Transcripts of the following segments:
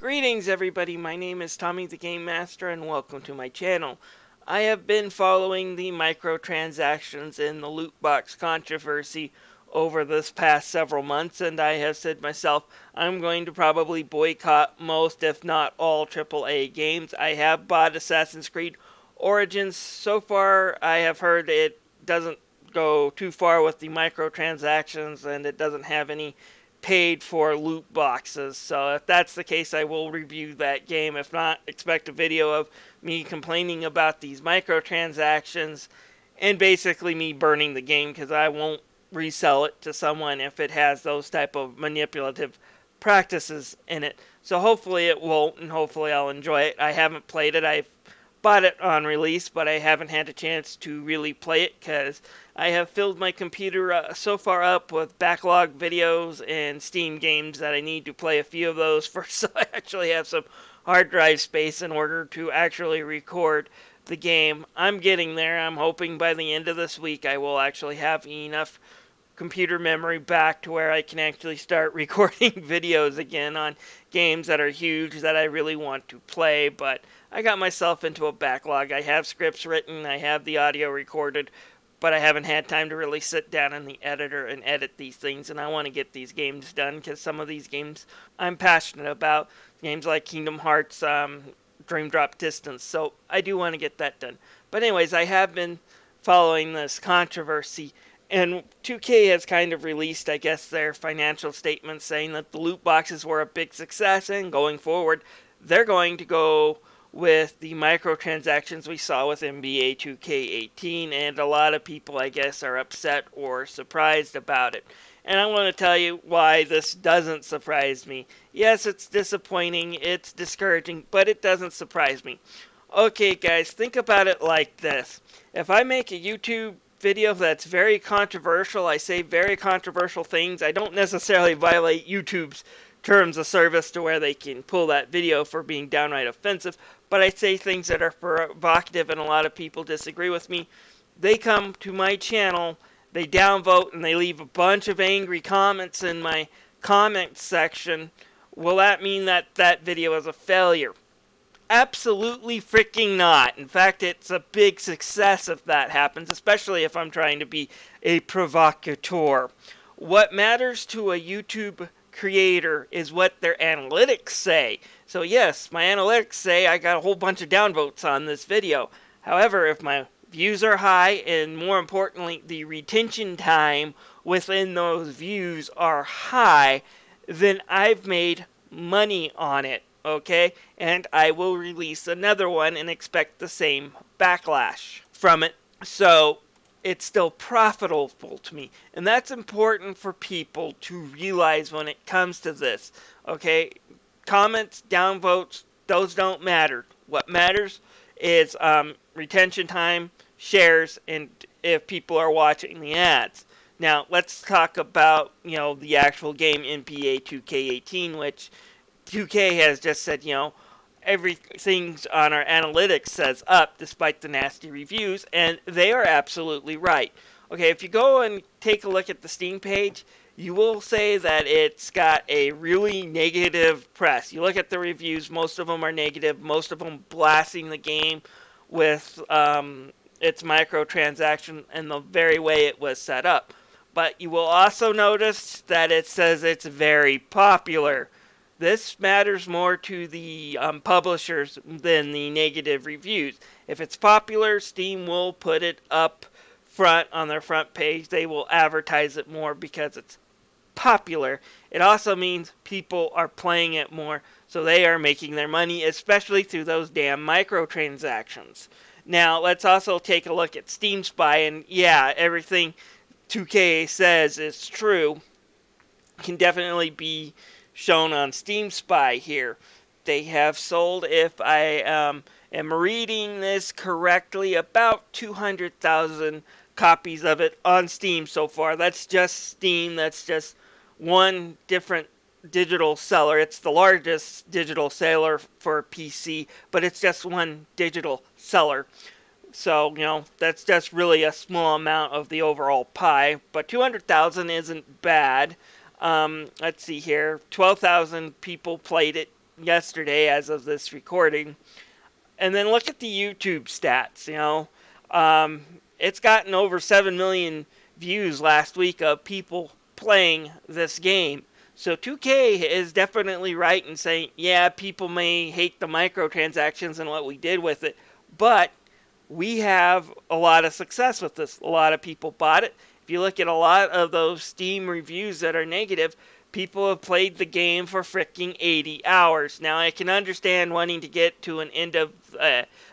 Greetings everybody, my name is Tommy the Game Master and welcome to my channel. I have been following the microtransactions and the loot box controversy over this past several months, and I have said myself I'm going to probably boycott most if not all AAA games. I have bought Assassin's Creed Origins. So far I have heard it doesn't go too far with the microtransactions and it doesn't have any paid for loot boxes. So if that's the case, I will review that game. If not, expect a video of me complaining about these microtransactions and basically me burning the game because I won't resell it to someone if it has those type of manipulative practices in it. So hopefully it won't, and hopefully I'll enjoy it. I haven't played it. I've bought it on release, but I haven't had a chance to really play it because I have filled my computer so far up with backlog videos and Steam games that I need to play a few of those first, so I actually have some hard drive space in order to actually record the game. I'm getting there. I'm hoping by the end of this week I will actually have enough computer memory back to where I can actually start recording videos again on games that are huge that I really want to play. But I got myself into a backlog. I have scripts written, I have the audio recorded, but I haven't had time to really sit down in the editor and edit these things, and I want to get these games done because some of these games I'm passionate about. Games like Kingdom Hearts, Dream Drop Distance, so I do want to get that done. But anyways, I have been following this controversy, and 2K has kind of released, I guess, their financial statements saying that the loot boxes were a big success, and going forward, they're going to go with the microtransactions we saw with NBA 2K18, and a lot of people, I guess, are upset or surprised about it. And I want to tell you why this doesn't surprise me. Yes, it's disappointing, it's discouraging, but it doesn't surprise me. Okay, guys, think about it like this. If I make a YouTube video that's very controversial, I say very controversial things, I don't necessarily violate YouTube's terms of service to where they can pull that video for being downright offensive, but I say things that are provocative and a lot of people disagree with me. They come to my channel, they downvote, and they leave a bunch of angry comments in my comment section. Will that mean that that video is a failure? Absolutely freaking not. In fact, it's a big success if that happens, especially if I'm trying to be a provocateur. What matters to a YouTube creator is what their analytics say. So yes, my analytics say I got a whole bunch of downvotes on this video. However, if my views are high, and more importantly, the retention time within those views are high, then I've made money on it, okay? And I will release another one and expect the same backlash from it. So it's still profitable to me. And that's important for people to realize when it comes to this. Okay? Comments, downvotes, those don't matter. What matters is retention time, shares, and if people are watching the ads. Now, let's talk about, the actual game NBA 2K18, which 2K has just said, everything on our analytics says up despite the nasty reviews, and they are absolutely right. Okay, if you go and take a look at the Steam page, you will say that it's got a really negative press. You look at the reviews, most of them are negative, most of them blasting the game with its microtransaction and the very way it was set up. But you will also notice that it says it's very popular. This matters more to the publishers than the negative reviews. If it's popular, Steam will put it up front on their front page. They will advertise it more because it's popular. It also means people are playing it more, so they are making their money, especially through those damn microtransactions. Now, let's also take a look at Steam Spy, and yeah, everything 2K says is true. Can definitely be shown on Steam Spy here. They have sold, if I am reading this correctly, about 200,000 copies of it on Steam so far. That's just Steam. That's just one different digital seller. It's the largest digital seller for PC, but it's just one digital seller. So, that's just really a small amount of the overall pie. But 200,000 isn't bad. Let's see here. 12,000 people played it yesterday as of this recording. And then look at the YouTube stats, Um, it's gotten over 7 million views last week of people playing this game. So 2K is definitely right in saying, yeah, people may hate the microtransactions and what we did with it, but we have a lot of success with this. A lot of people bought it. If you look at a lot of those Steam reviews that are negative, people have played the game for freaking 80 hours. Now, I can understand wanting to get to an end of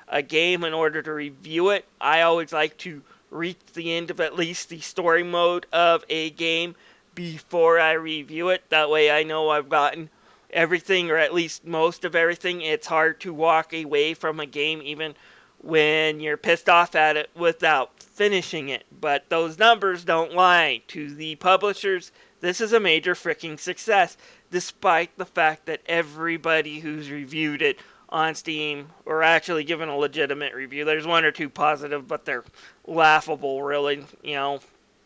a game in order to review it. I always like to reach the end of at least the story mode of a game before I review it. That way I know I've gotten everything, or at least most of everything. It's hard to walk away from a game even when you're pissed off at it without finishing it. But those numbers don't lie. To the publishers, this is a major freaking success, despite the fact that everybody who's reviewed it on Steam, or actually given a legitimate review, there's one or two positive, but they're laughable, really.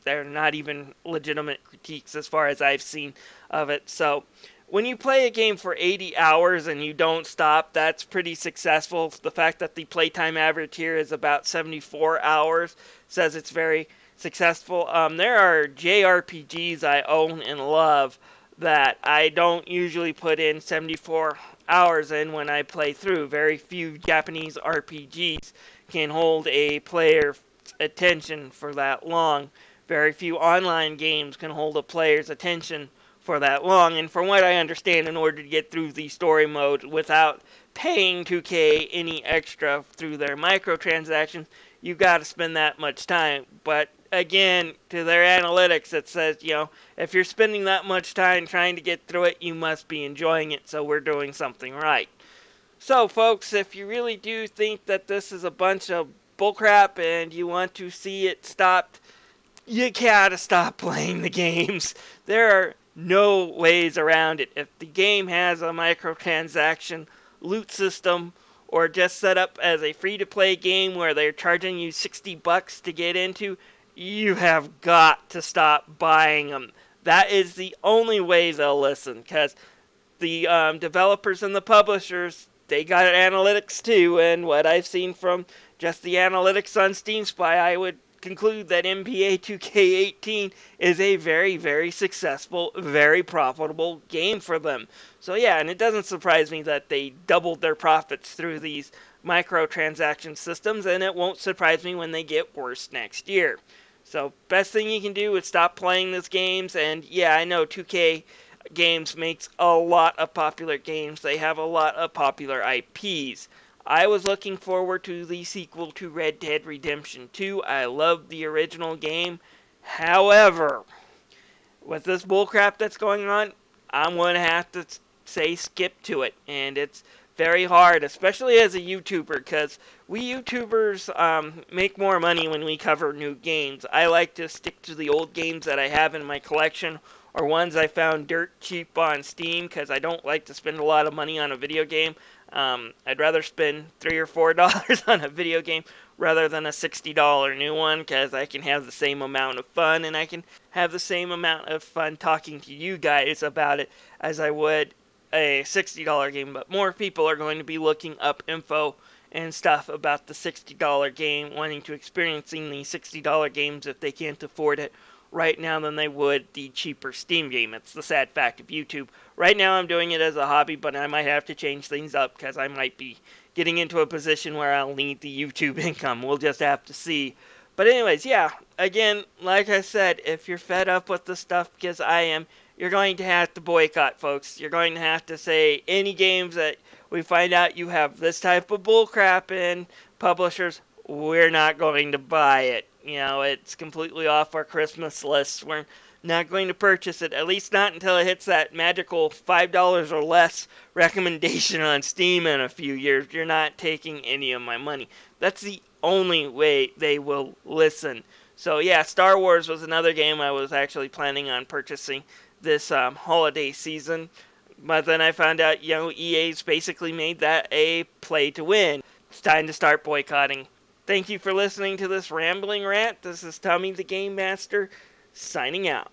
They're not even legitimate critiques as far as I've seen of it. So when you play a game for 80 hours and you don't stop, that's pretty successful. The fact that the playtime average here is about 74 hours says it's very successful. There are JRPGs I own and love that I don't usually put in 74 hours in when I play through. Very few Japanese RPGs can hold a player's attention for that long. Very few online games can hold a player's attention for that long. And from what I understand, in order to get through the story mode without paying 2K any extra through their microtransactions, you got to spend that much time. But again, to their analytics, it says, if you're spending that much time trying to get through it, you must be enjoying it, so we're doing something right. So, folks, if you really do think that this is a bunch of bullcrap and you want to see it stopped, you gotta stop playing the games. There are no ways around it. If the game has a microtransaction loot system, or just set up as a free-to-play game where they're charging you $60 to get into, you have got to stop buying them. That is the only way they'll listen, because the developers and the publishers, they got analytics too, and what I've seen from just the analytics on Steam Spy, I would conclude that NBA 2K18 is a very, very successful, very profitable game for them. So yeah, and it doesn't surprise me that they doubled their profits through these microtransaction systems, and it won't surprise me when they get worse next year. So best thing you can do is stop playing these games, and yeah, I know 2K Games makes a lot of popular games. They have a lot of popular IPs. I was looking forward to the sequel to Red Dead Redemption 2. I loved the original game. However, with this bullcrap that's going on, I'm going to have to say skip to it. And it's very hard, especially as a YouTuber, because we YouTubers make more money when we cover new games. I like to stick to the old games that I have in my collection, or ones I found dirt cheap on Steam, because I don't like to spend a lot of money on a video game. I'd rather spend $3 or $4 on a video game rather than a $60 new one, because I can have the same amount of fun, and I can have the same amount of fun talking to you guys about it as I would a $60 game. But more people are going to be looking up info and stuff about the $60 game, wanting to experiencing the $60 games if they can't afford it right now than they would the cheaper Steam game. It's the sad fact of YouTube. Right now I'm doing it as a hobby, but I might have to change things up because I might be getting into a position where I'll need the YouTube income. We'll just have to see. But anyways, yeah, again, like I said, if you're fed up with the stuff, because I am, you're going to have to boycott, folks. You're going to have to say any games that we find out you have this type of bullcrap in, publishers, we're not going to buy it. It's completely off our Christmas list. We're not going to purchase it, at least not until it hits that magical $5 or less recommendation on Steam in a few years. You're not taking any of my money. That's the only way they will listen. So yeah, Star Wars was another game I was actually planning on purchasing this holiday season. But then I found out, EA's basically made that a play to win. It's time to start boycotting. Thank you for listening to this rambling rant. This is Tommy the Game Master, signing out.